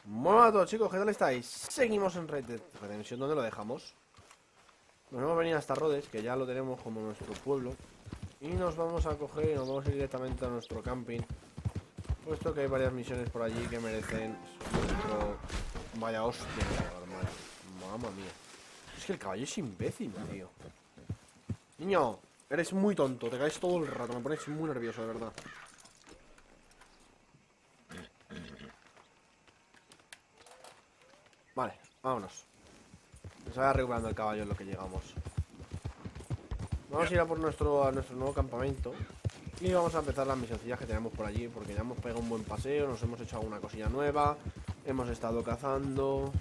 Hola a todos, chicos, ¿qué tal estáis? Seguimos en Red Dead Redemption, ¿dónde lo dejamos? Nos hemos venido hasta Rhodes, que ya lo tenemos como nuestro pueblo. Y nos vamos a coger y nos vamos a ir directamente a nuestro camping, puesto que hay varias misiones por allí que merecen nuestro... Vaya hostia, hermano. Mamma mía. Es que el caballo es imbécil, tío. Niño, eres muy tonto, te caes todo el rato, me pones muy nervioso, de verdad. Vale, vámonos. Se va recuperando el caballo en lo que llegamos. Vamos a ir a por nuestro nuevo campamento. Y vamos a empezar las misioncillas que tenemos por allí, porque ya hemos pegado un buen paseo, nos hemos hecho alguna cosilla nueva, hemos estado cazando.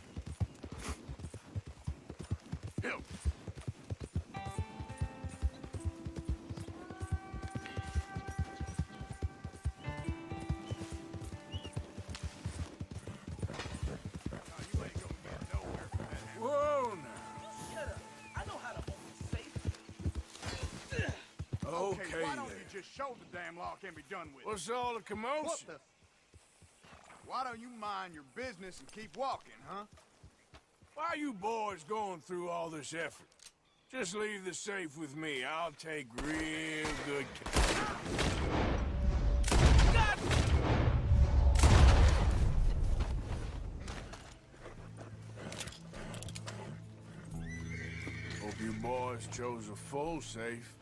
Okay, why don't you just show the damn law can be done with? What's all the commotion? What the? Why don't you mind your business and keep walking, huh? Why are you boys going through all this effort? Just leave the safe with me. I'll take real good care. God! Hope you boys chose a full safe.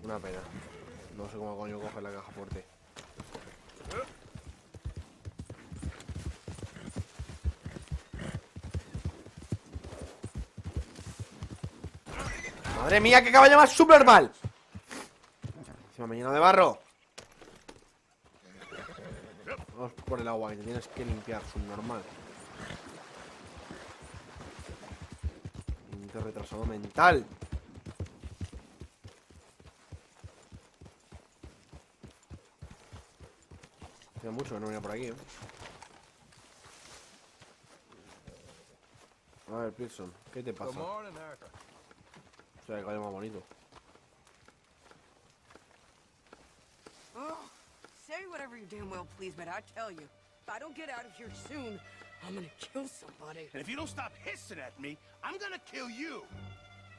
Una pena. No sé cómo coño coger la caja fuerte. ¡Madre mía, qué caballo más subnormal! Encima me lleno de barro. Vamos por el agua, que te tienes que limpiar, subnormal. Un retrasado mental. Hace mucho que no venía por aquí, A ver, Pearson, ¿qué te pasa? O sea, el caballo más bonito. Oh, say whatever you damn well please, but I tell you, if I don't get out of here soon, I'm gonna kill somebody. And if you don't stop hissing at me, I'm gonna kill you.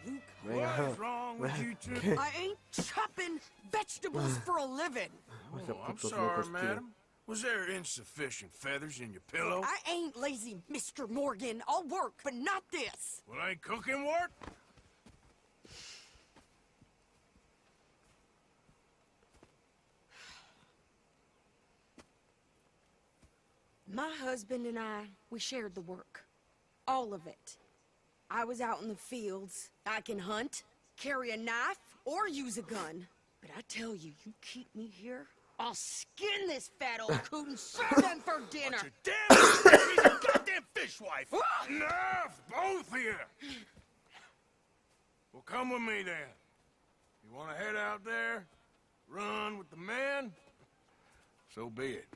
Luke, What is wrong with you two? I ain't chopping vegetables for a living. Oh, I'm sorry, madam. Was there insufficient feathers in your pillow? I ain't lazy, Mr. Morgan. I'll work, but not this. Well, ain't cooking work? My husband and I, we shared the work. All of it. I was out in the fields. I can hunt, carry a knife, or use a gun. But I tell you, you keep me here, I'll skin this fat old coot and serve them for dinner. But you damn piece of goddamn fishwife! Enough, both of you! Well, come with me then. You want to head out there, run with the men? So be it.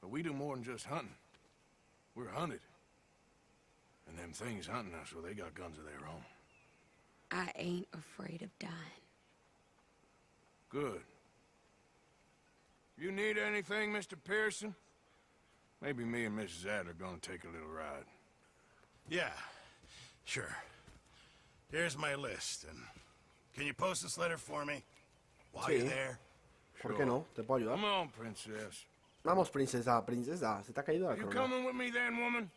But we do more than just hunting. We're hunted. And them things hunting us, well, they got guns of their own. I ain't afraid of dying. Good. You need anything, Mr. Pearson? Maybe me and Mrs. Ad are gonna take a little ride. Yeah, sure. Here's my list, and can you post this letter for me? While you're there? ¿Por qué no? ¿Te puedo ayudar? Come on, princess. Vamos, princesa, princesa. Se te ha caído la You corona. coming with me then, woman?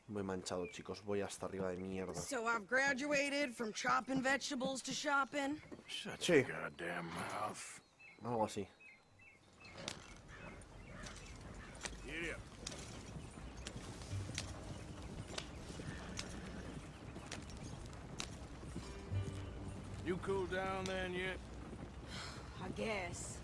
Muy manchado, chicos. Voy hasta arriba de mierda. So I've graduated from chopping vegetables to shopping. Shut Sí. your goddamn mouth. Algo así. Get up. You cooled down then yet? I guess.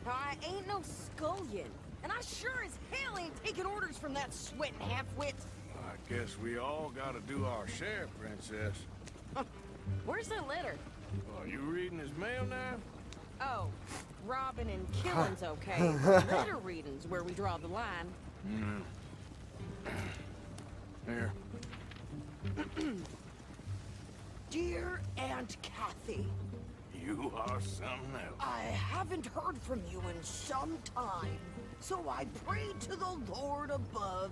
I ain't no scullion, and I sure as hell ain't taking orders from that sweating half-wit. I guess we all gotta do our share, Princess. Where's that letter? Are you reading his mail now? Oh, robbing and killing's okay. Letter reading's where we draw the line. Here. Dear Aunt Kathy, You are something else. I haven't heard from you in some time, so I pray to the Lord above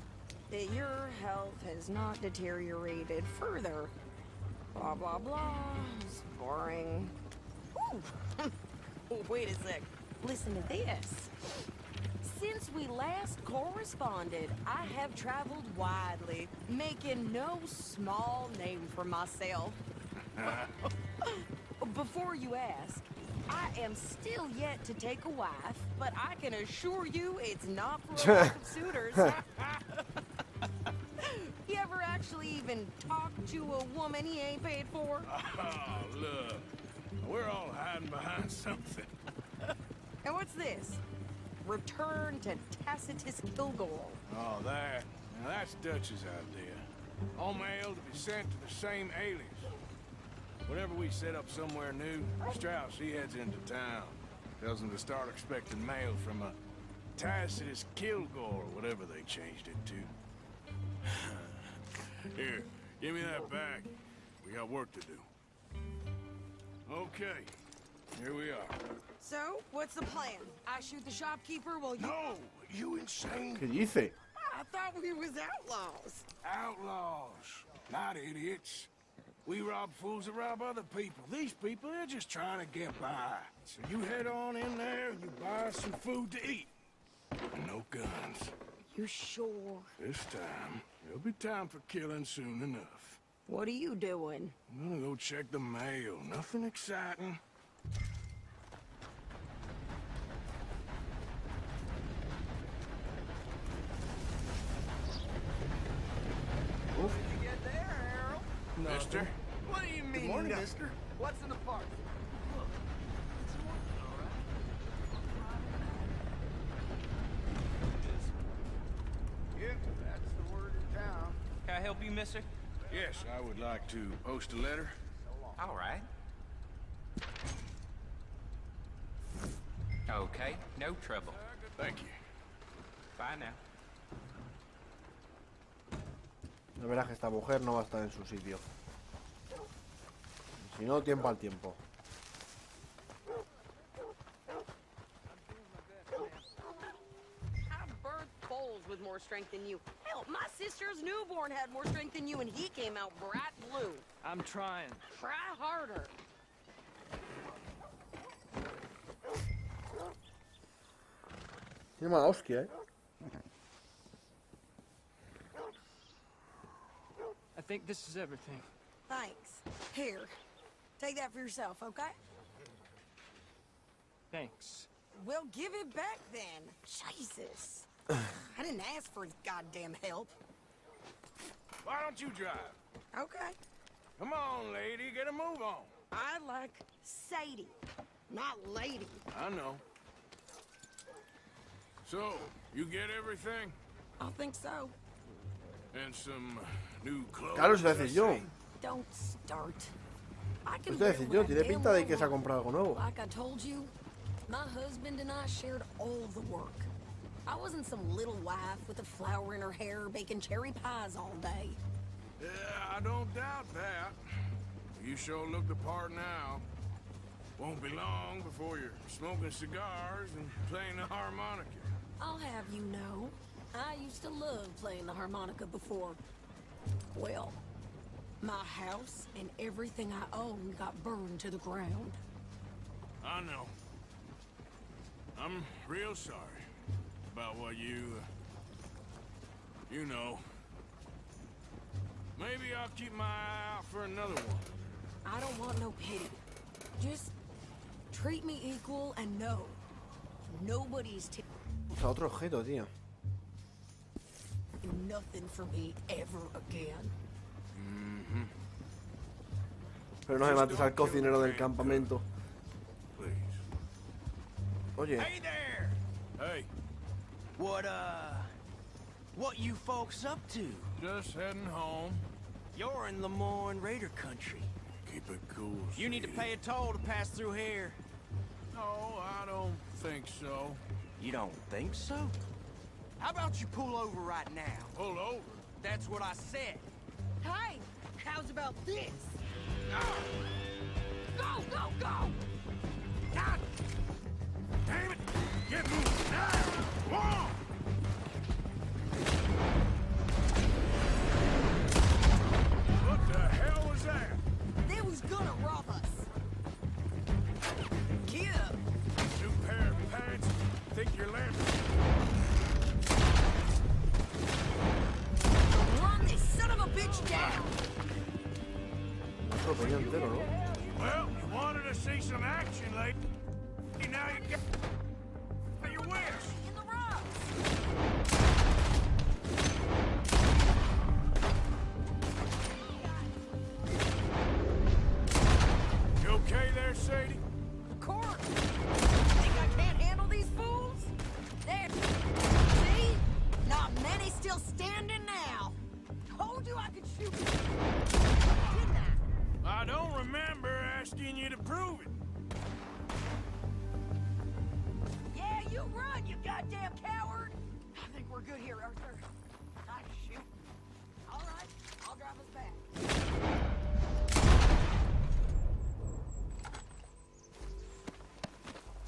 that your health has not deteriorated further. Blah, blah, blah. It's boring. Ooh. Oh, wait a sec. Listen to this. Since we last corresponded, I have traveled widely, making no small name for myself. Before you ask, I am still yet to take a wife, but I can assure you it's not for a lack of suitors. You ever actually even talk to a woman he ain't paid for? Oh, look. We're all hiding behind something. And what's this? Return to Tacitus Kilgore. Oh, that. Now, that's Dutch's idea. All mail to be sent to the same alias. Whenever we set up somewhere new, Strauss, he heads into town. Tells them to start expecting mail from a Tacitus Kilgore, whatever they changed it to. Here, give me that back. We got work to do. Okay, here we are. So, what's the plan? I shoot the shopkeeper while you... No, you insane? ¿Qué dice? I thought we was outlaws. Outlaws, not idiots. We rob fools that rob other people. These people, they're just trying to get by. So you head on in there and you buy us some food to eat. And no guns. You sure? This time, there'll be time for killing soon enough. What are you doing? I'm gonna go check the mail. Nothing exciting. Mister? What do you mean, Good morning, no? mister. What's in the park? Yeah, that's the word in town. Can I help you, mister? Yes, I would like to post a letter. All right. Okay, no trouble. Thank you. Bye now. Ya verás que esta mujer no va a estar en su sitio. Si no, tiempo al tiempo. I birthed foals with more strength than you. Hell, my sister's newborn had more strength than you, and he came out bright blue. I'm trying. Try harder. Tiene mala hostia, ¿eh? I think this is everything. Thanks. Here, take that for yourself, okay? Thanks. Well, give it back then. Jesus. I didn't ask for his goddamn help. Why don't you drive? Okay. Come on, lady, get a move on. I like Sadie, not lady. I know. So, you get everything? I think so. And some new clothes? Claro, se lo decís yo. Don't start. I can Pues te decís yo, wear tiene what I pinta de damn que se ha well comprado algo nuevo. Like I told you, my husband and I shared all the work. I wasn't some little wife with a flower in her hair baking cherry pies all day. Yeah, I don't doubt that. You sure look the part now. Won't be long before you're smoking cigars and playing the harmonica. I'll have you know, I used to love playing the harmonica before. Well, my house and everything I owned got burned to the ground. I know. I'm real sorry about what you know. Maybe I'll keep my eye out for another one. I don't want no pity. Just treat me equal and know nobody's taking O sea, otro objeto, tío. nothing for me ever again. Pero no me mates al cocinero del campamento. Please. Oye, Hey there! Hey, What you folks up to? just heading home. You're in Lemoyne Raider country. Keep it cool. You need to Sadie. pay a toll to pass through here. No, I don't think so. You don't think so? How about you pull over right now? Pull over. That's what I said. Hey, how's about this? Go, go, go! God damn it! Get moving now! Come on! What the hell was that? They was gonna rob us. Get up. New pair of pants? Think you're laughing? Run this son of a bitch down. otro peña entero, ¿no? Well, you wanted to see some action, lady. Now you get your wish. In the rocks. You okay there, Sadie? Of course. Think I can't handle these fools? There. See? Not many still standing now. Told you I could shoot. Didn't I? I don't remember asking you to prove it. Yeah, you run, you goddamn coward. I think we're good here, Arthur. I shoot. All right, I'll drive us back.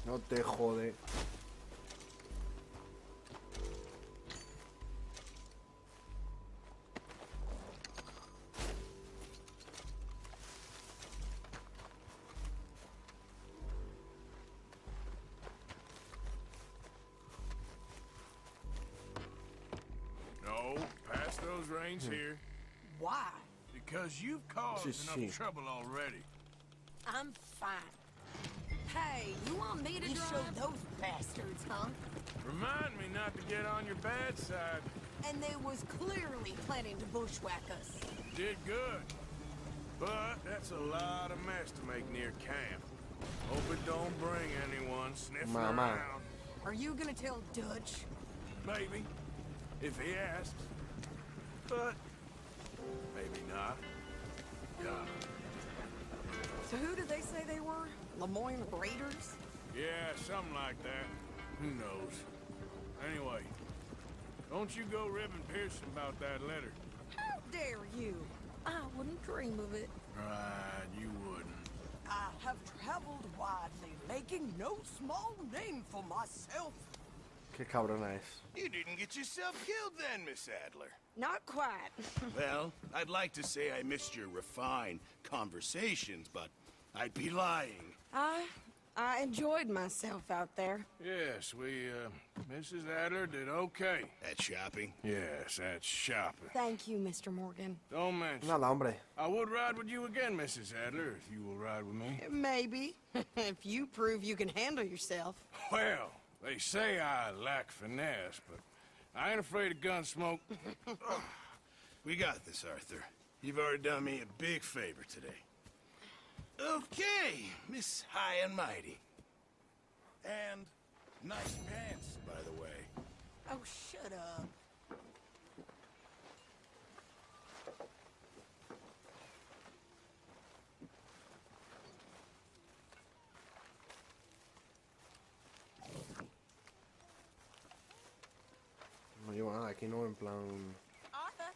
No te jode. No, pass those reins here. Why? Because you've caused Sí, enough sí. trouble already. I'm fine. Hey, you want me to show those bastards, huh? Remind me not to get on your bad side. And they was clearly planning to bushwhack us. Did good. But that's a lot of mess to make near camp. Hope it don't bring anyone sniffing Mama. around. Are you gonna tell Dutch? Maybe. If he asks. But maybe not. Yeah. So who did they say they were? Lemoyne Raiders? Yeah, something like that. Who knows? Anyway, don't you go ribbing Pearson about that letter. How dare you? I wouldn't dream of it. Right, you wouldn't. I have traveled widely, making no small name for myself. Qué cabrona es. You didn't get yourself killed then, Miss Adler. Not quite. Well, I'd like to say I missed your refined conversations, but I'd be lying. I enjoyed myself out there. Yes, Mrs. Adler did okay. At shopping? Yes, that's shopping. Thank you, Mr. Morgan. Don't mention. Nada, hombre. I would ride with you again, Mrs. Adler, if you will ride with me. Maybe. If you prove you can handle yourself. Well, they say I lack finesse, but I ain't afraid of gun smoke. We got this, Arthur. You've already done me a big favor today. Okay, Miss High and Mighty. And nice pants, by the way. Oh, shut up. No llevo nada aquí, ¿no? En plan... Arthur?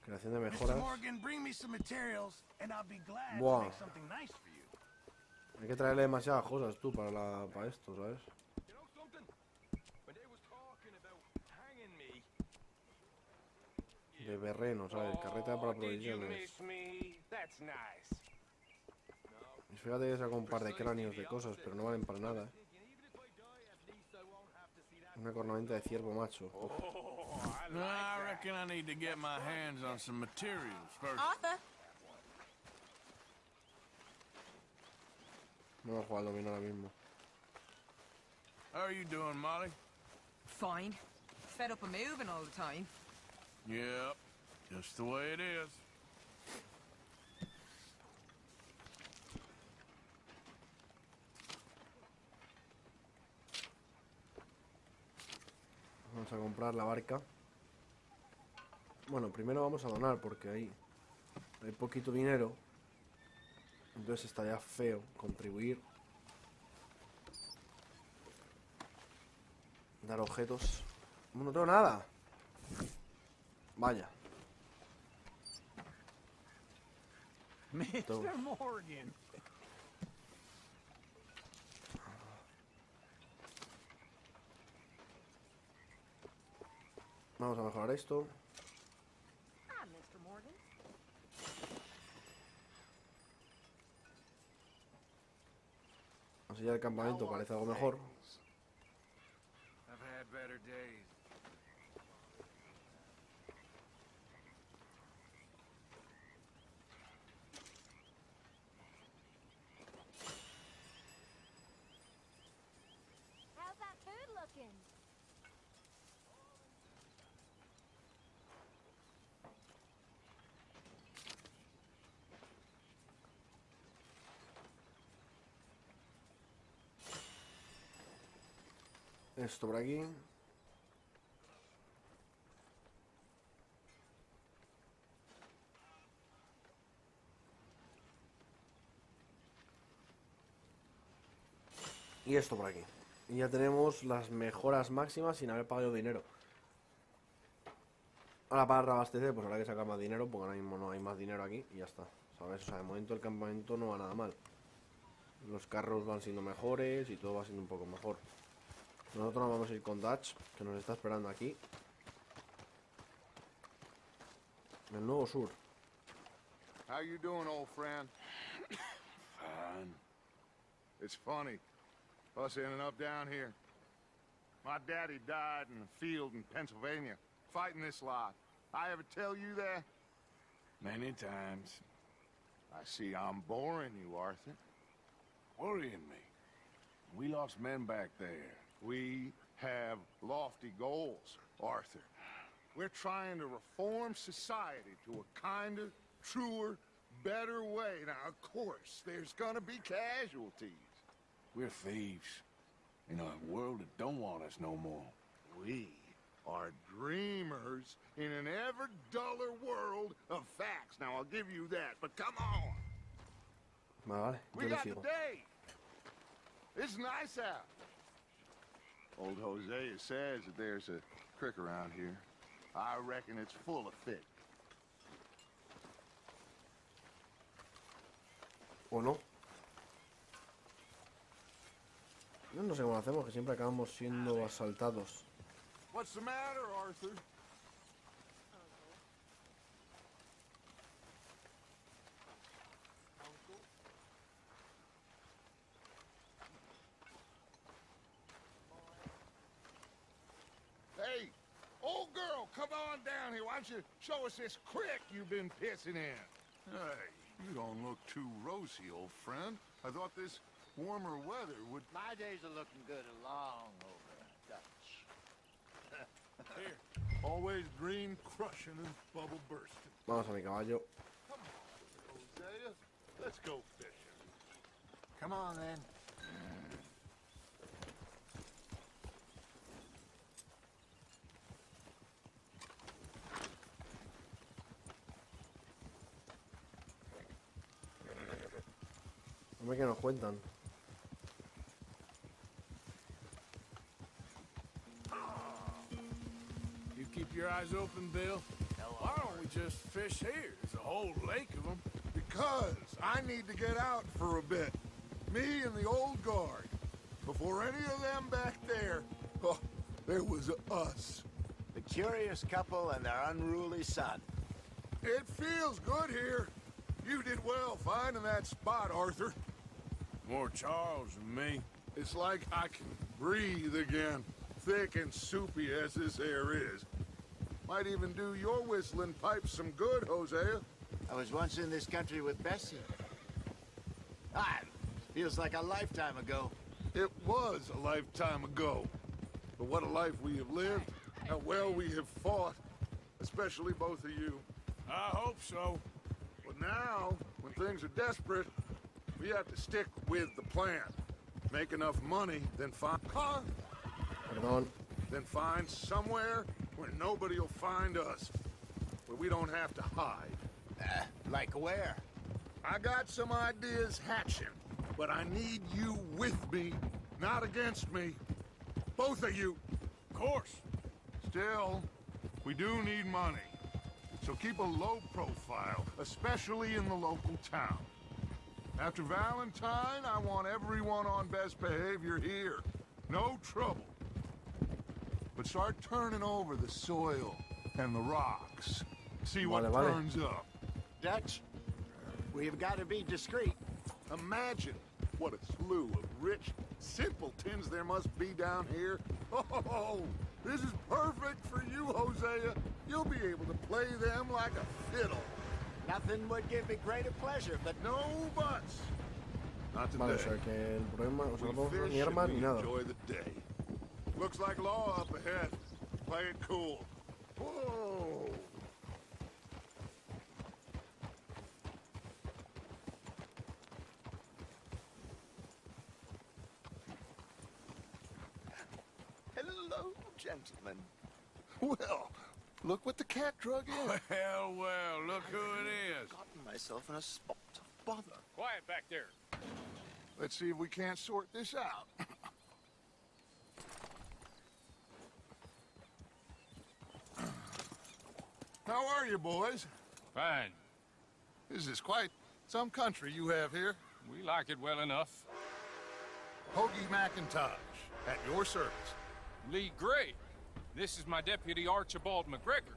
Creación de Mr. mejoras. Morgan, bring me some materials, and I'll be glad Buah. to make something nice for you. Hay que traerle demasiadas cosas tú para esto, ¿sabes? You know something? When they was talking about hanging me. De berreno, ¿sabes? Carreta para Did you provisiones. miss me? That's nice. Y fíjate que saca un par de cráneos de cosas, pero no valen para nada, ¿eh? Una cornamenta de ciervo macho. Uf. No, I reckon I need to get my hands on some materials first. Arthur? No voy a jugar al dominó ahora mismo. How are you doing, Molly? Fine. Fed up of moving all the time. Yep, just the way it is. comprar la barca. Bueno, primero vamos a donar porque hay poquito dinero. Entonces estaría feo contribuir. Dar objetos. No tengo nada. Vaya. Mr. Morgan. Vamos a mejorar esto. Hi, Mr. Morgan. Así ya el campamento parece algo mejor. I've had better days. How's that food looking? Esto por aquí. Y esto por aquí. Y ya tenemos las mejoras máximas sin haber pagado dinero. Ahora para reabastecer, pues habrá que sacar más dinero, porque ahora mismo no hay más dinero aquí y ya está. ¿Sabes? O sea, de momento el campamento no va nada mal. Los carros van siendo mejores y todo va siendo un poco mejor. Nosotros nos vamos a ir con Dutch, que nos está esperando aquí. El nuevo sur. How you doing, old friend? Fine. It's funny, us ending up down here. My daddy died in a field in Pennsylvania, fighting this lot. I ever tell you that? Many times. I see I'm boring you, Arthur. Worrying me. We lost men back there. We have lofty goals, Arthur. We're trying to reform society to a kinder, truer, better way. Now, of course, there's gonna be casualties. We're thieves. In a world that don't want us no more. We are dreamers in an ever duller world of facts. Now, I'll give you that, but come on. Vale, We yo le got the sigo. day. It's nice out. Old Hosea says that there's a creek around here. I reckon it's full of fish. ¿O no? Yo no sé cómo lo hacemos, que siempre acabamos siendo asaltados. What's the matter, Arthur? Hey, old girl, come on down here. Why don't you show us this creek you've been pissing in? Hey, you don't look too rosy, old friend. I thought this warmer weather would... My days are looking good along over Dutch. Here, always green crushing and bubble bursting. Vamos a mi caballo. Hosea, let's go fishing. Come on, then. Hombre, que nos cuentan. You keep your eyes open, Bill. Why don't we just fish here? There's a whole lake of them. Because I need to get out for a bit. Me and the old guard. Before any of them back there, oh, there was us. The curious couple and their unruly son. It feels good here. You did well finding that spot, Arthur. More Charles than me. It's like I can breathe again, thick and soupy as this air is. Might even do your whistling pipes some good, Hosea. I was once in this country with Bessie. Ah, feels like a lifetime ago. It was a lifetime ago. But what a life we have lived, how well we have fought, especially both of you. I hope so. But now, when things are desperate, we have to stick with the plan. Make enough money, then find... Huh? Perdón. then find somewhere where nobody will find us. Where we don't have to hide. Like where? I got some ideas hatching, but I need you with me, not against me. Both of you. Of course. Still, we do need money. So keep a low profile, especially in the local town. After Valentine, I want everyone on best behavior here. No trouble. But start turning over the soil and the rocks. See what turns up. Dutch, we've got to be discreet. Imagine what a slew of rich simpletons there must be down here. Oh, this is perfect for you, Hosea. You'll be able to play them like a fiddle. Nothing would give me greater pleasure, but No buts. Not today. Vale, o sea que el problema, o sea, no We podemos fish ni and armas we ni nada. enjoy the day. Looks like law up ahead. Play it cool. Whoa. hello, gentlemen. Well, look what the cat drug in. Well, look who it is. Gotten myself in a spot of bother. Quiet back there. Let's see if we can't sort this out. How are you, boys? Fine. This is quite some country you have here. We like it well enough. Hoagie McIntosh, at your service. Lee Gray. This is my deputy Archibald McGregor.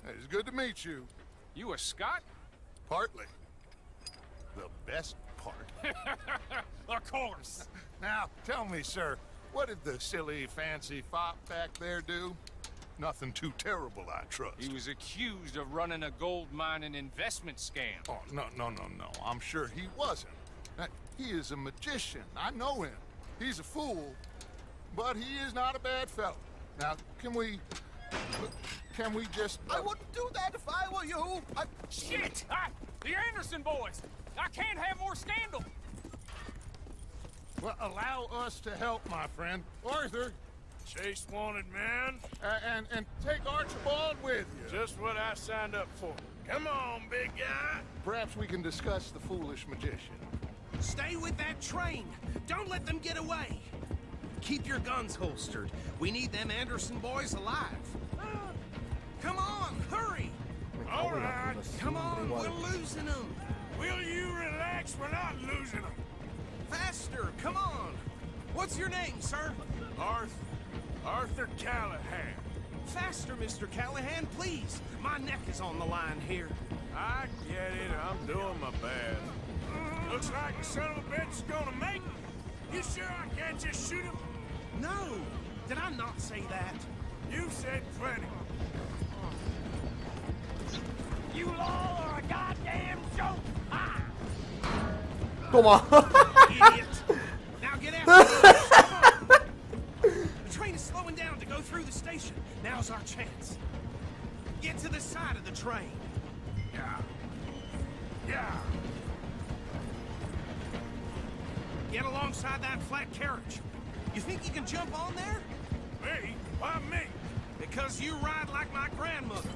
It's good to meet you. You a Scot? Partly. The best part. Of course. Now, tell me, sir, what did the silly, fancy fop back there do? Nothing too terrible, I trust. He was accused of running a gold mining investment scam. Oh, no. I'm sure he wasn't. He is a magician. I know him. He's a fool, but he is not a bad fellow. Now, can we just... I wouldn't do that if I were you. Shit! The Anderson boys! I can't have more scandal! Well, allow us to help, my friend. Arthur, Chase wanted man. and take Archibald with you. Just what I signed up for. Come on, big guy. Perhaps we can discuss the foolish magician. Stay with that train. Don't let them get away. Keep your guns holstered. We need them Anderson boys alive. Come on, hurry. All right. Come on, we're losing them. Will you relax? We're not losing them. Faster, come on. What's your name, sir? Arthur Callahan. Faster, Mr. Callahan, please. My neck is on the line here. I get it. I'm doing my best. Looks like the son of a bitch is gonna make it. You sure I can't just shoot him? No, did I not say that? You said plenty. You all are a goddamn joke! Toma. Idiot. Now get after me. Come on. The train is slowing down to go through the station. Now's our chance. Get to the side of the train. Yeah. Get alongside that flat carriage. You think you can jump on there? Me? Why me? Because you ride like my grandmother.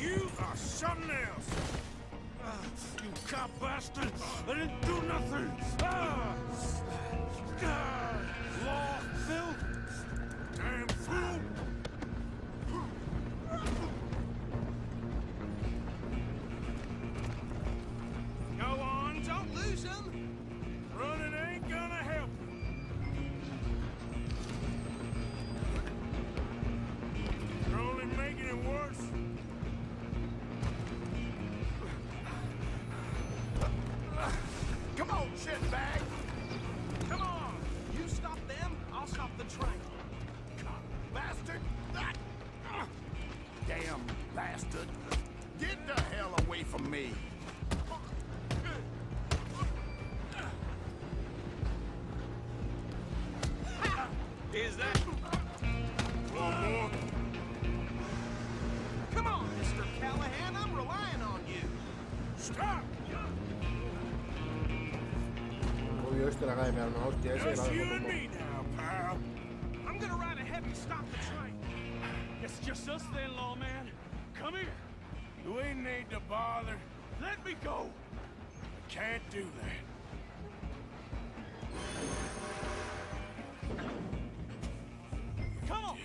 You are something else. You cop bastard! I didn't do nothing! Law, Phil! Damn fool! Go on, don't lose them. Running ain't gonna help. You're only making it worse. Come on, shitbag! Come on. You stop them, I'll stop the train. Bastard! Damn bastard! Get the hell away from me! Is that... Come on, Mr. Callahan, I'm relying on you. Stop! Obvio, este le acaba de pegar una hostia ese. Just la you dejo and como- me now, pal. I'm gonna ride ahead and stop the train. then, lawman. Come here. Do we need to bother? Let me go. Can't do that. Come on.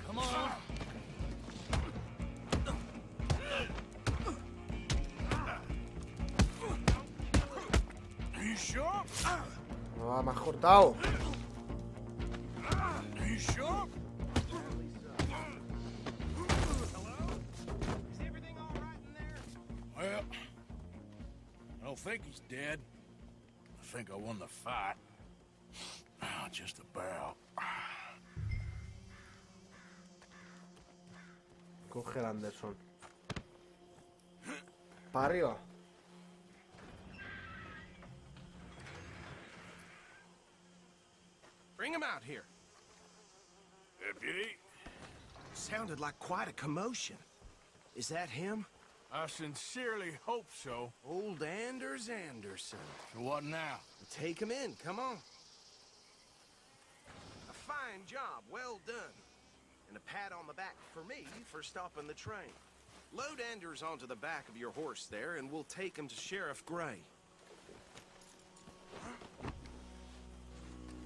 Come on. Are you sure? No, me has cortado. Are you sure? Well, I don't think he's dead. I think I won the fight. Just about. Coge el Anderson. Para arriba. Bring him out here. Deputy, Sounded like quite a commotion. Is that him? I sincerely hope so. Old Anders Anderson. So what now? Take him in, come on. A fine job, well done. And a pat on the back for me for stopping the train. Load Anders onto the back of your horse there, and we'll take him to Sheriff Gray.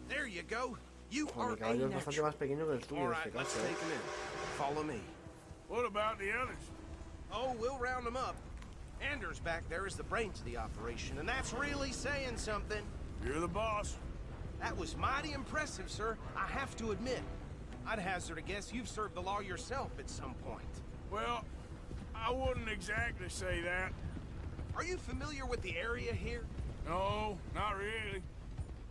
There you go. You Joder, are mi caballo a es bastante natural. más pequeño que el tuyo All en right, este let's caso. take him in. Follow me. What about the others? Oh, we'll round them up. Anders back there is the brains of the operation, and that's really saying something. You're the boss. That was mighty impressive, sir. I have to admit. I'd hazard a guess you've served the law yourself at some point. Well, I wouldn't exactly say that. Are you familiar with the area here? No, not really.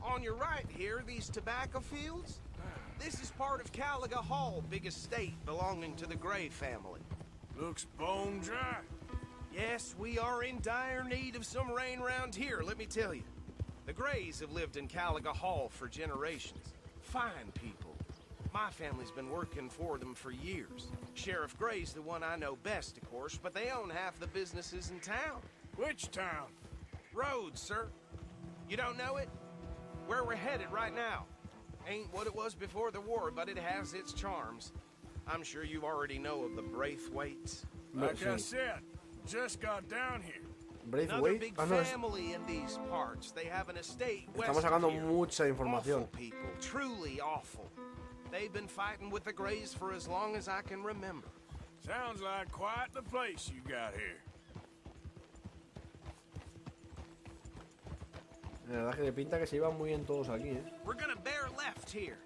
On your right here, these tobacco fields? This is part of Caliga Hall, big estate belonging to the Gray family. Looks bone dry. Yes, we are in dire need of some rain round here, let me tell you. The Grays have lived in Caliga Hall for generations. Fine people. My family's been working for them for years. Sheriff Gray's the one I know best, of course, but they own half the businesses in town. Which town? Rhodes, sir. You don't know it? Where we're headed right now. Ain't what it was before the war, but it has its charms. I'm sure you already know of the Braithwaites. Like I said, just got down here. Another Braithwaite. big Ah, no, es... family in these parts. They have an estate west Estamos of sacando here. mucha información. Awful people, truly awful. They've been fighting with the Grays for as long as I can remember. Sounds like quite the place you got here. La verdad es que le pinta que se iban muy bien todos aquí, ¿eh? We're gonna bear left here.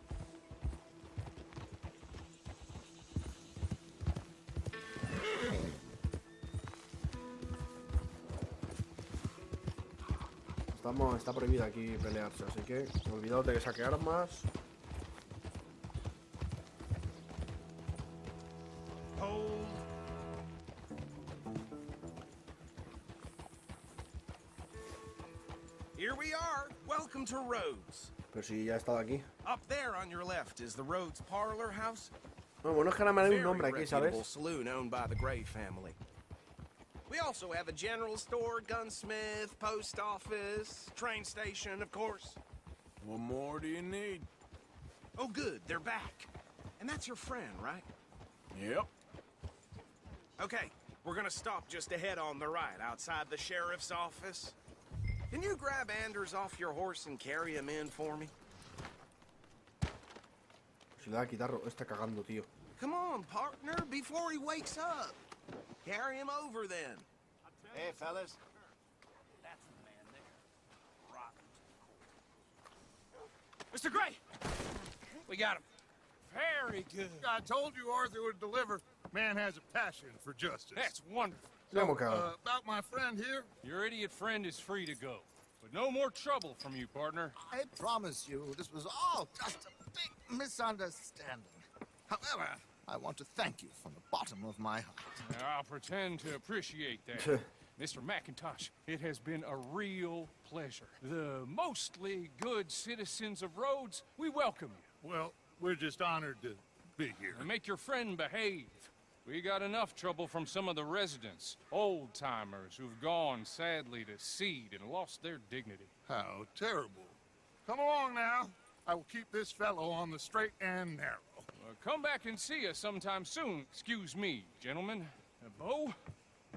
Está prohibido aquí pelearse, así que olvidaos de que saque armas. Hold. Here we are. Welcome to Rhodes. Pero si ya he estado aquí. Up there on your left is the Rhodes Parlor House. No, bueno, es que ahora me haré un Very nombre aquí, reputable ¿sabes? saloon owned by the Gray family. We also have a general store, gunsmith, post office, train station, of course. What more do you need? Oh, good, they're back. And that's your friend, right? Yep. Okay, we're gonna stop just ahead on the right, outside the sheriff's office. Can you grab Anders off your horse and carry him in for me? Si le da a quitar, está cagando, tío. Come on, partner, before he wakes up. Carry him over, then. Hey, fellas. That's the man there. Mr. Gray! We got him. Very good. I told you Arthur would deliver. Man has a passion for justice. That's wonderful. Le hemos cagado. About my friend here, Your idiot friend is free to go. But no more trouble from you, partner. I promise you this was all just a big misunderstanding. However, I want to thank you from the bottom of my heart. Now, I'll pretend to appreciate that. Mr. McIntosh, it has been a real pleasure. The mostly good citizens of Rhodes, we welcome you. Well, we're just honored to be here. And make your friend behave. We got enough trouble from some of the residents, old-timers who've gone, sadly, to seed and lost their dignity. How terrible. Come along now. I will keep this fellow on the straight and narrow. Come back and see us sometime soon. Excuse me, gentlemen. Bo,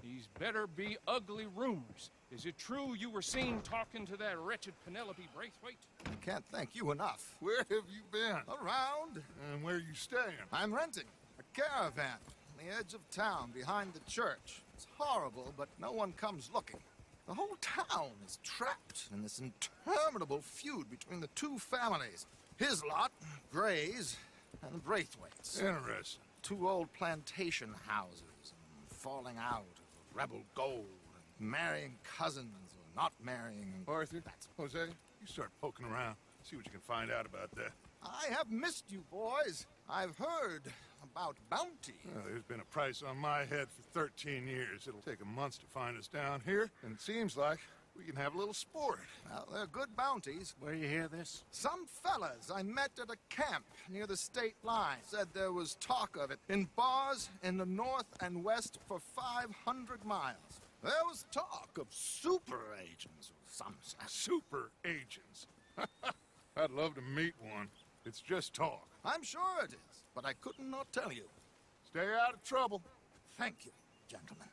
these better be ugly rumors. Is it true you were seen talking to that wretched Penelope Braithwaite? I can't thank you enough. Where have you been? Around. And where you staying? I'm renting a caravan on the edge of town behind the church. It's horrible, but no one comes looking. The whole town is trapped in this interminable feud between the two families. His lot, Gray's, and Braithwaite's. Interesting. Two old plantation houses, and falling out of rebel gold, and marrying cousins or not marrying. Arthur, Jose, you start poking around. See what you can find out about that. I have missed you, boys. I've heard about bounty. Well, there's been a price on my head for 13 years. It'll take a month to find us down here, and it seems like we can have a little sport. Well, they're good bounties. Where you hear this? Some fellas I met at a camp near the state line said there was talk of it in bars in the north and west for 500 miles. There was talk of super agents or some such. Super agents. I'd love to meet one. It's just talk. I'm sure it is, but I couldn't not tell you. Stay out of trouble. Thank you, gentlemen.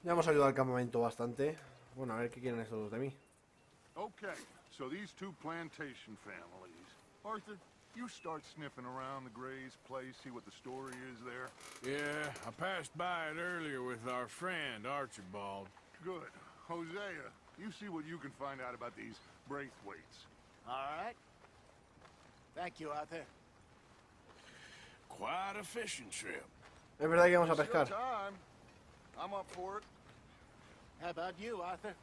Ya hemos ayudado al campamento bastante. Bueno, a ver qué quieren estos dos de mí. Okay, so these two plantation families. Arthur, you start sniffing around the Gray's place, see what the story is there. Yeah, I passed by it earlier with our friend, Archibald. Good. Hosea, you see what you can find out about these Braithwaites. All right. Thank you, Arthur. Quite a fishing trip. Es verdad que vamos a It's your pescar. time. I'm up for it. How about you, Arthur?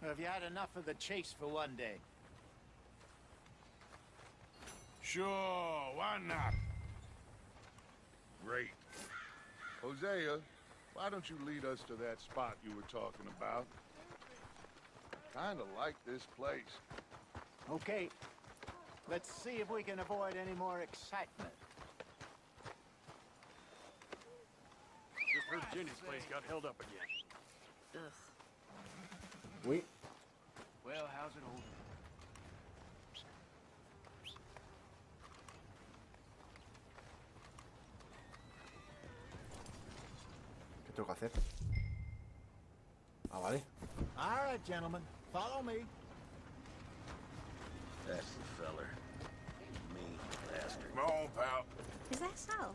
Or have you had enough of the chase for one day? Sure, why not? Great. Hosea, why don't you lead us to that spot you were talking about? Kinda like this place. Okay. Let's see if we can avoid any more excitement. Just heard Jenny's place got held up again. Uy. Well, how's it holding? ¿Qué tengo que hacer? Ah, vale. All right, gentlemen. Follow me. That's the feller. Mean bastard. Come on, pal. Is that so?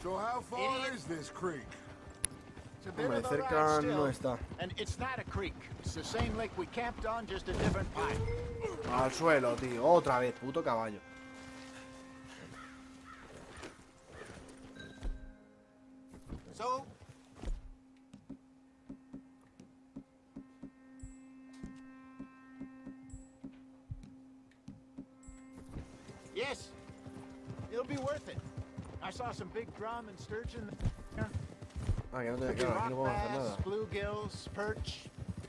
So how far is this creek? It's a bit Hombre, of a cerca ride no still. está. And it's not a creek. It's the same lake we camped on, just a different pipe. Al suelo, tío. Otra vez, puto caballo. So, yes, it'll be worth it. I saw some big drum and sturgeon there. Ah, que no, Could be claro, aquí rock no podemos hacer bass, nada. bluegills, perch,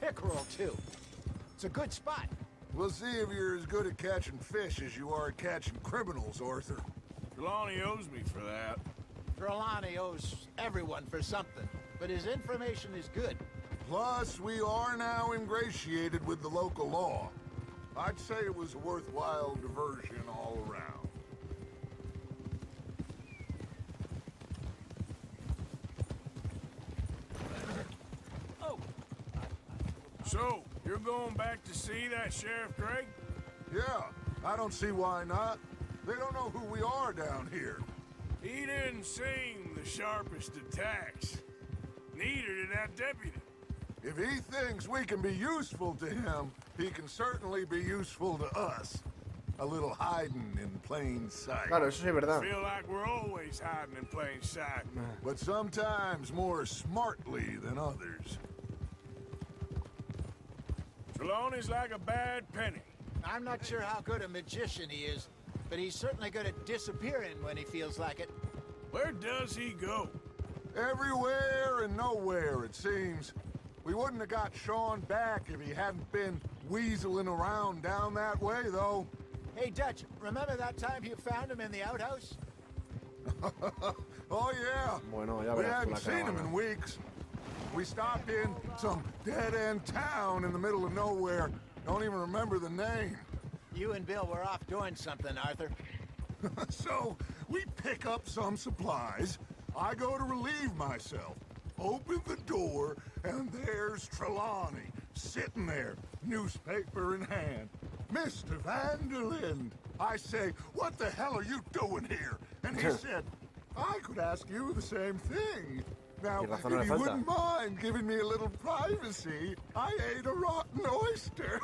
pickerel too. It's a good spot. We'll see if you're as good at catching fish as you are at catching criminals, Arthur. Trelawney owes me for that. Trelawney owes everyone for something, but his information is good. Plus, we are now ingratiated with the local law. I'd say it was a worthwhile diversion all around. So, you're going back to see that Sheriff Gregg? Yeah, I don't see why not. They don't know who we are down here. He didn't seem the sharpest attacks. Neither did that deputy. If he thinks we can be useful to him, he can certainly be useful to us. A little hiding in plain sight. Claro, eso sí es verdad. Feel like we're always hiding in plain sight. But sometimes more smartly than others. Trelawney's like a bad penny. I'm not sure how good a magician he is, but he's certainly good at disappearing when he feels like it. Where does he go? Everywhere and nowhere, it seems. We wouldn't have got Sean back if he hadn't been weaseling around down that way, though. Hey, Dutch, remember that time you found him in the outhouse? Oh, yeah. Bueno, ya We verás con la hadn't seen him caravana. in weeks. We stopped in some dead-end town in the middle of nowhere. Don't even remember the name. You and Bill were off doing something, Arthur. So, we pick up some supplies. I go to relieve myself. Open the door, and there's Trelawney, sitting there, newspaper in hand. Mr. Vanderlind. I say, what the hell are you doing here? And he said, I could ask you the same thing. Now, Y if razón no le you falta. wouldn't mind giving me a little privacy, I ate a rotten oyster.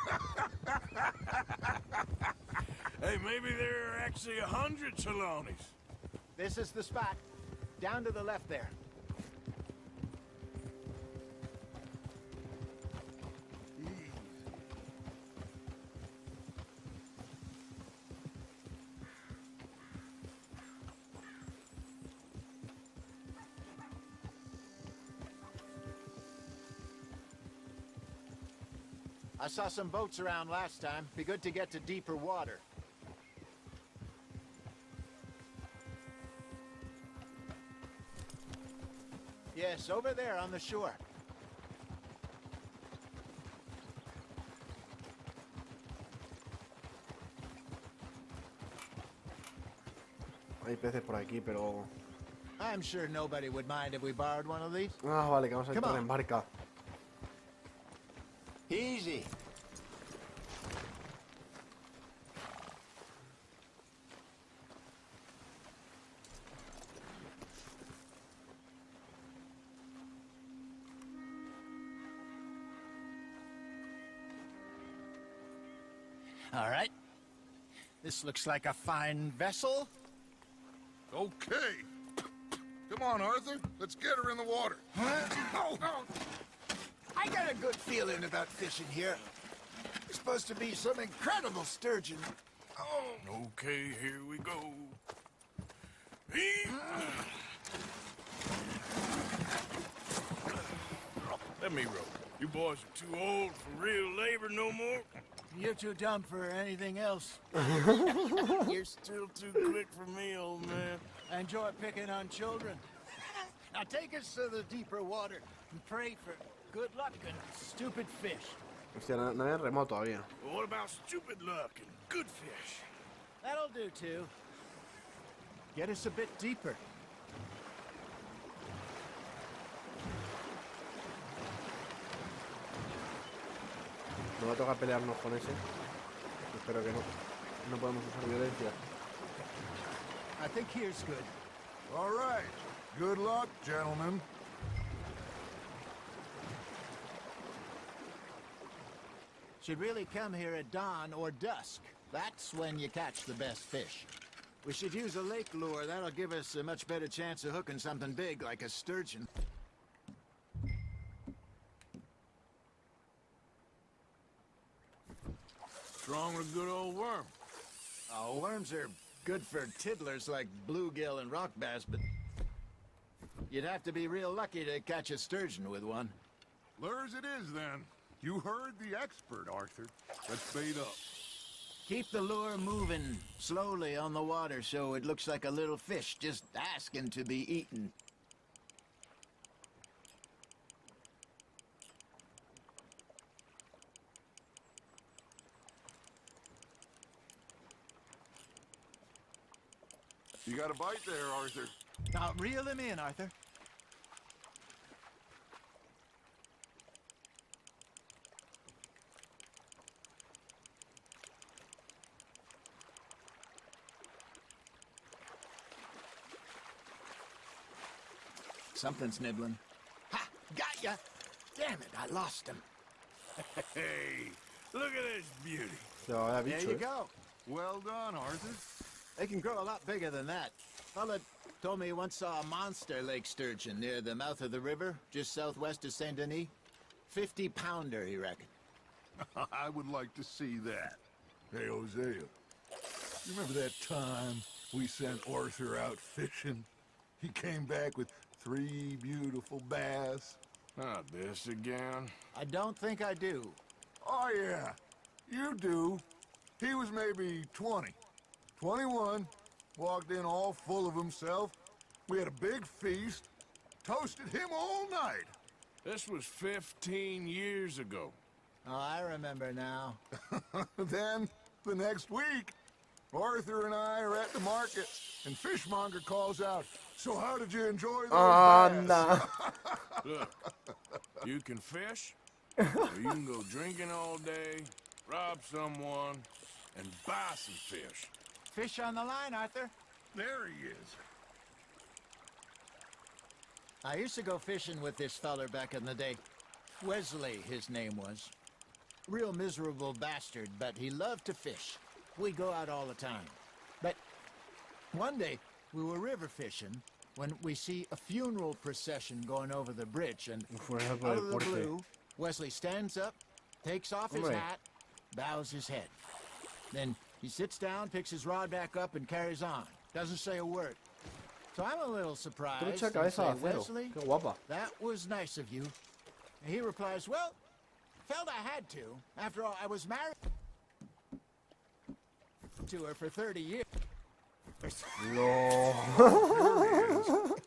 Hey, maybe there are actually 100 Trelawneys. This is the spot. Down to the left there. I saw some boats around last time. Be good to get to deeper water. Yes, over there on the shore. Hay peces por aquí, pero... I'm sure nobody would mind if we borrowed one of these. Ah, vale, que vamos a Come entrar on. en barca. Easy. All right. This looks like a fine vessel. Okay. Come on, Arthur. Let's get her in the water. Oh, I got a good feeling about fishing here. There's supposed to be some incredible sturgeon. Oh, Okay, here we go. Let me row. You boys are too old for real labor no more. you're too dumb for anything else. You're still too quick for me, old man. Enjoy picking on children. Now take us to the deeper water and pray for good luck and stupid fish. Hostia, no hay remo todavía. Well, what about stupid luck and good fish? That'll do too. Get us a bit deeper. Nos va a tocar pelearnos con ese. Espero que no. No podemos usar violencia. I think here's good. All right. Good luck, gentlemen. Should really come here at dawn or dusk. That's when you catch the best fish. We should use a lake lure. That'll give us a much better chance of hooking something big like a sturgeon. Strong with a good old worm. Oh, worms are good for tiddlers like bluegill and rock bass, but you'd have to be real lucky to catch a sturgeon with one. Lures it is, then. You heard the expert, Arthur. Let's bait up. Keep the lure moving slowly on the water so it looks like a little fish just asking to be eaten. You got a bite there, Arthur. Now reel him in, Arthur. Something's nibbling. Ha! Got ya! Damn it, I lost him. Hey, look at this beauty. Se va a There bicho, you eh. go. Well done, Arthur. They can grow a lot bigger than that. Fella told me he once saw a monster lake sturgeon near the mouth of the river, just southwest of Saint Denis. 50-pounder, he reckoned. I would like to see that. Hey, Hosea. You remember that time we sent Arthur out fishing? He came back with 3 beautiful bass. Not this again. I don't think I do. Oh, yeah. You do. He was maybe 20. 21, walked in all full of himself. We had a big feast, toasted him all night. This was 15 years ago. Oh, I remember now. Then, the next week, Arthur and I are at the market, and Fishmonger calls out, "So how did you enjoy those bass?" Look, you can fish, or you can go drinking all day, rob someone, and buy some fish. Fish on the line, Arthur. There he is. I used to go fishing with this feller back in the day. Wesley, his name was. Real miserable bastard, but he loved to fish. We go out all the time. But one day, we were river fishing when we see a funeral procession going over the bridge, and out of the blue, Wesley stands up, takes off his hat, bows his head. Then he sits down, picks his rod back up, and carries on. Doesn't say a word. So I'm a little surprised. And say, Wesley, that was nice of you. And he replies, well, felt I had to. After all, I was married to her for 30 years. No.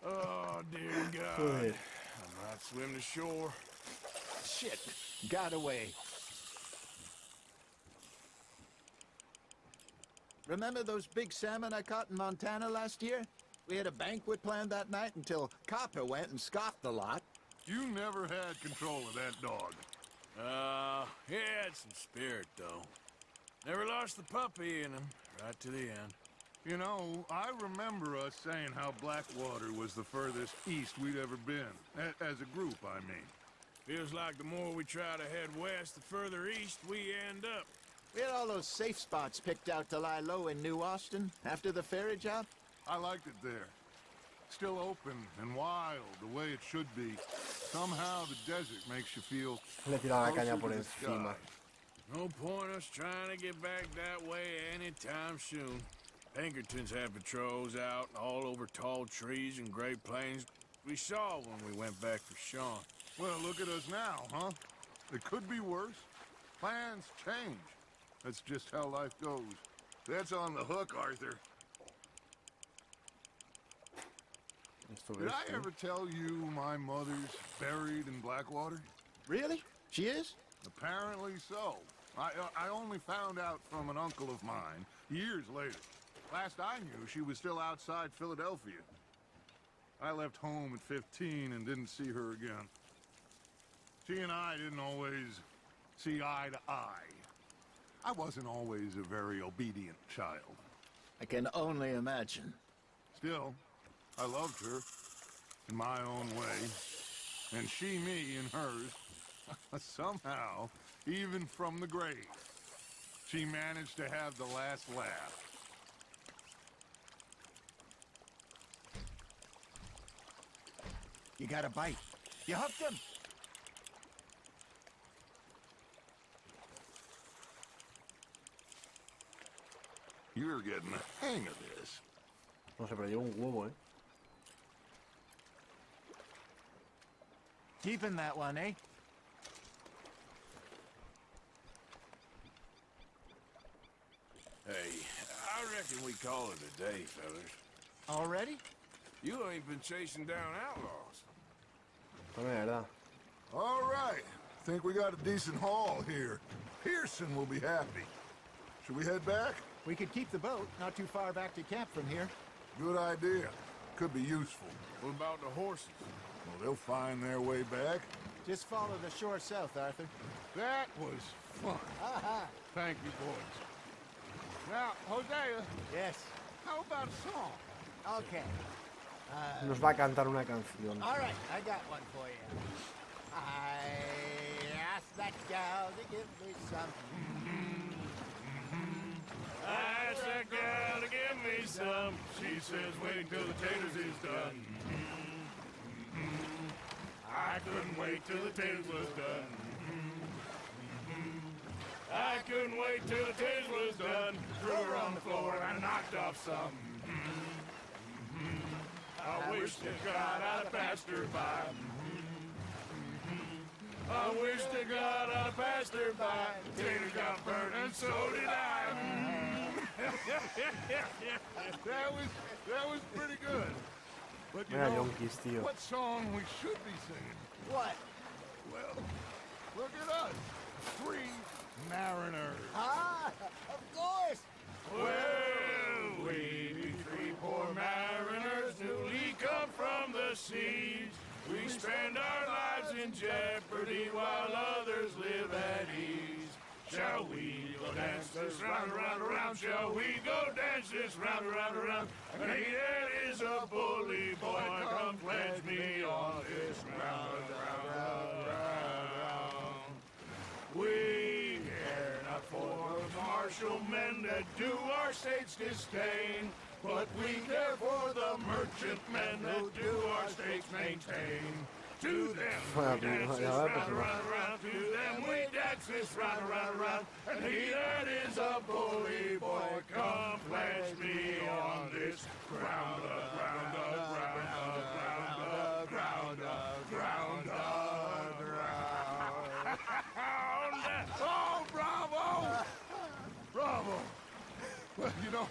Oh, dear God. I might swim to shore. Shit, got away. Remember those big salmon I caught in Montana last year? We had a banquet planned that night until Copper went and scoffed the lot. You never had control of that dog. He had some spirit, though. Never lost the puppy in him, right to the end. You know, I remember us saying how Blackwater was the furthest east we'd ever been. As a group, I mean. Feels like the more we try to head west, the further east we end up. We had all those safe spots picked out to lie low in New Austin after the ferry job. I liked it there. Still open and wild, the way it should be. Somehow the desert makes you feel Le tira la caña closer por to the encima. sky. No point us trying to get back that way anytime soon. Pinkertons had patrols out all over tall trees and Great Plains. We saw when we went back for Sean. Well, look at us now, huh? It could be worse. Plans change. That's just how life goes. That's on the hook, Arthur. Did I ever tell you my mother's buried in Blackwater? Really? She is? Apparently so. I only found out from an uncle of mine years later. Last I knew, she was still outside Philadelphia. I left home at 15 and didn't see her again. She and I didn't always see eye to eye. I wasn't always a very obedient child. I can only imagine. Still, I loved her in my own way, and she me in hers. Somehow, even from the grave, she managed to have the last laugh. You got a bite. You hooked him. You're getting the hang of this. No sé, pero llevo un huevo, Keeping that one, eh? Hey, I reckon we call it a day, fellas. Already? You ain't been chasing down outlaws. No es verdad. All right. Think we got a decent haul here. Pearson will be happy. Should we head back? We could keep the boat not too far back to camp from here. Good idea. Could be useful. What about the horses? Well, they'll find their way back. Just follow the shore south, Arthur. That was fun. Thank you, boys. Now, Hosea, Yes. how about a song? Okay. Nos va a cantar una canción. All right, I got one for you. I asked that gal to give me some. I asked that gal to give me some. She says, wait till the taters is done. I couldn't wait till the taters was done. I couldn't wait till the taters was done. Threw her on the floor and I knocked off some. I wish that God I'd have passed her by. I wish to God I passed her by. Tater got burnt and so did I. that was pretty good. But you Mira, know, yonkis, tío. what song we should be singing? What? Well, look at us. 3 mariners. Ah, of course. Well, we be 3 poor mariners newly come from the seas. We spend our lives in jeopardy while others live at ease. Shall we go dance this round, around, around? Shall we go dance this round, around, around? And he that is a bully boy, come pledge me on this round, round, round. We care not for the martial men that do our states disdain, but we care for the merchant men that do our states maintain. To them we dance this round, round, round. To them we dance this round, round, round. And he that is a bully boy, come pledge me on this ground, ground, ground, ground, ground, ground, ground. Oh, bravo! Bravo! Well, you know,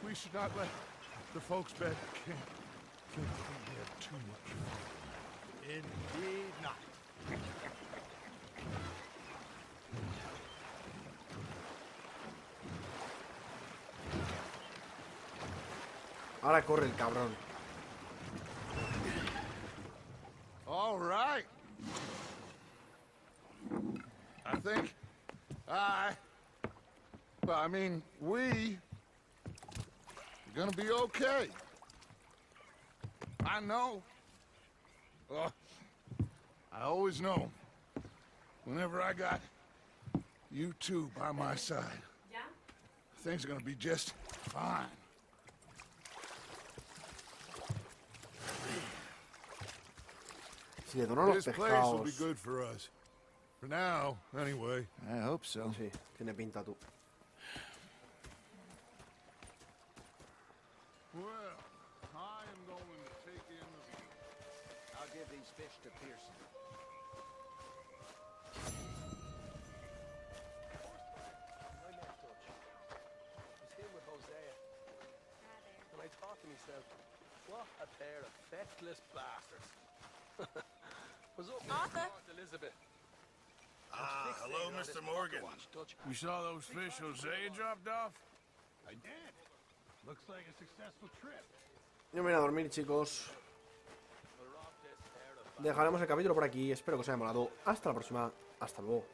we should not let the folks back think we have too much fun. Indeed not. Ahora corre el cabrón. All right. I think we are gonna be okay. I know. I always know. Whenever I got you two by my side, things are gonna be just fine. Si le donan los This place will be pescados. good for us. For now, anyway. I hope so. Sí, tiene pinta tú. Well, I am going to take in the view. I'll give these fish to Pearson. And I thought to myself, what a pair of feckless bastards. Was up Arthur? Elizabeth. Ah, hello, Mr. Morgan. You saw those fish Hosea dropped off? I did. Looks like a successful trip. Yo me voy a dormir, chicos. Dejaremos el capítulo por aquí. Espero que os haya molado. Hasta la próxima. Hasta luego.